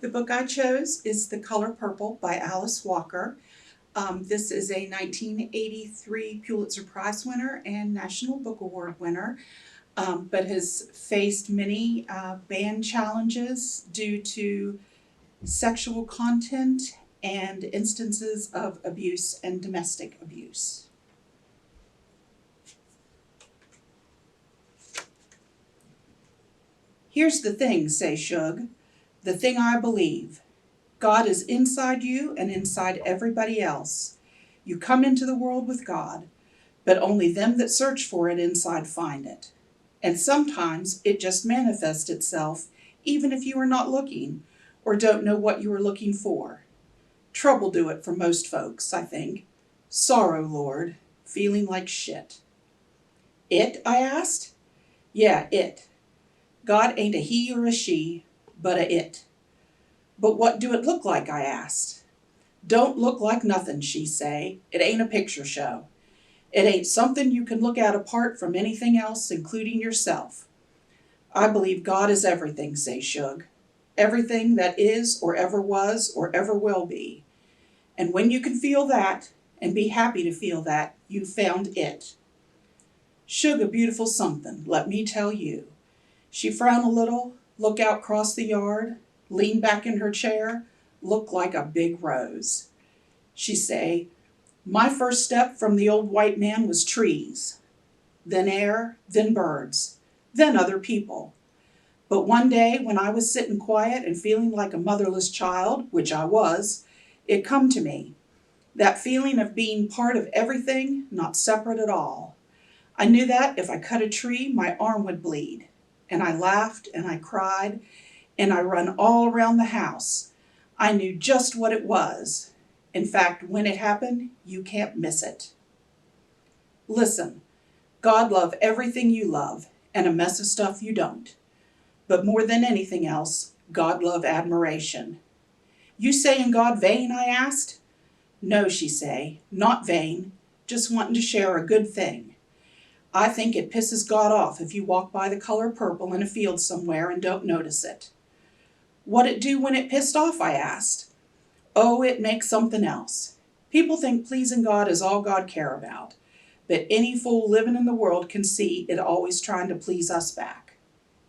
The book I chose is The Color Purple by Alice Walker. This is a 1983 Pulitzer Prize winner and National Book Award winner, but has faced many ban challenges due to sexual content and instances of abuse and domestic abuse. Here's the thing, say Shug, the thing I believe. God is inside you and inside everybody else. You come into the world with God, but only them that search for it inside find it. And sometimes it just manifests itself, even if you are not looking or don't know what you are looking for. Trouble do it for most folks, I think. Sorrow, Lord, feeling like shit. It, I asked? Yeah, it. God ain't a he or a she, but a it. But what do it look like, I asked. Don't look like nothing, she say. It ain't a picture show. It ain't something you can look at apart from anything else, including yourself. I believe God is everything, say Shug. Everything that is or ever was or ever will be. And when you can feel that, and be happy to feel that, you found it. Shug a beautiful something, let me tell you. She frowned a little, looked out across the yard, leaned back in her chair, looked like a big rose. She say, my first step from the old white man was trees, then air, then birds, then other people. But one day when I was sitting quiet and feeling like a motherless child, which I was, it come to me. That feeling of being part of everything, not separate at all. I knew that if I cut a tree, my arm would bleed. And I laughed and I cried and I run all around the house. I knew just what it was. In fact, when it happened, you can't miss it. Listen, God love everything you love and a mess of stuff you don't. But more than anything else, God love admiration. You sayin' God vain, I asked. No, she say, not vain, just wanting to share a good thing. I think it pisses God off if you walk by the color purple in a field somewhere and don't notice it. What it do when it pissed off, I asked. Oh, it makes something else. People think pleasing God is all God care about, but any fool living in the world can see it always trying to please us back.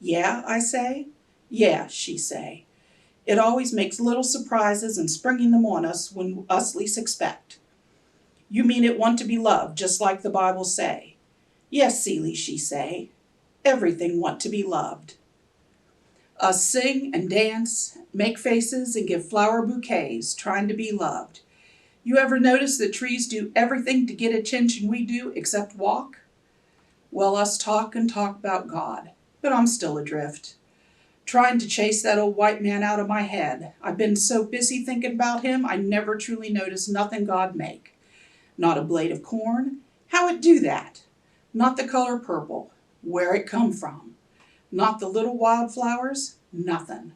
Yeah, I say. Yeah, she say. It always makes little surprises and springing them on us when us least expect. You mean it want to be loved, just like the Bible say. Yes, Celie, she say. Everything want to be loved. Us sing and dance, make faces and give flower bouquets, trying to be loved. You ever notice that trees do everything to get attention we do except walk? Well, us talk and talk about God, but I'm still adrift. Trying to chase that old white man out of my head. I've been so busy thinking about him, I never truly noticed nothing God make. Not a blade of corn. How it do that? Not the color purple. Where it come from? Not the little wildflowers. Nothing.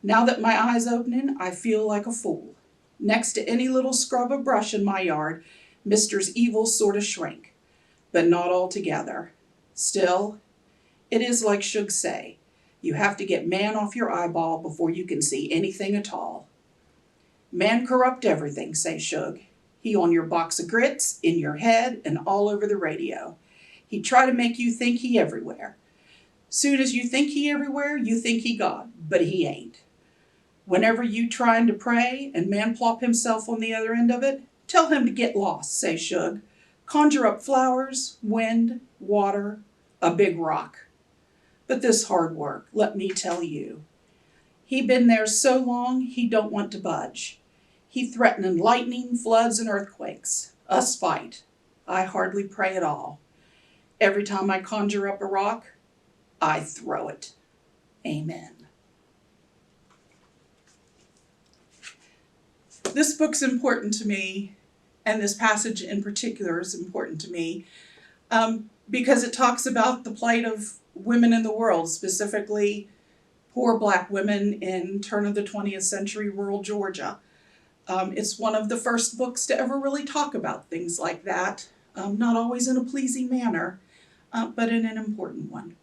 Now that my eye's opening, I feel like a fool. Next to any little scrub of brush in my yard, Mister's evil sort of shrink. But not altogether. Still, it is like Shug say. You have to get man off your eyeball before you can see anything at all. Man corrupt everything, say Shug. He on your box of grits, in your head, and all over the radio. He try to make you think he everywhere. Soon as you think he everywhere, you think he God, but he ain't. Whenever you trying to pray and man plop himself on the other end of it, tell him to get lost, say Shug. Conjure up flowers, wind, water, a big rock. But this hard work, let me tell you. He been there so long, he don't want to budge. He threatening lightning, floods, and earthquakes. Us fight. I hardly pray at all. Every time I conjure up a rock, I throw it. Amen. This book's important to me, and this passage in particular is important to me, because it talks about the plight of women in the world, specifically poor Black women in turn of the 20th century rural Georgia. It's one of the first books to ever really talk about things like that, not always in a pleasing manner, but in an important one.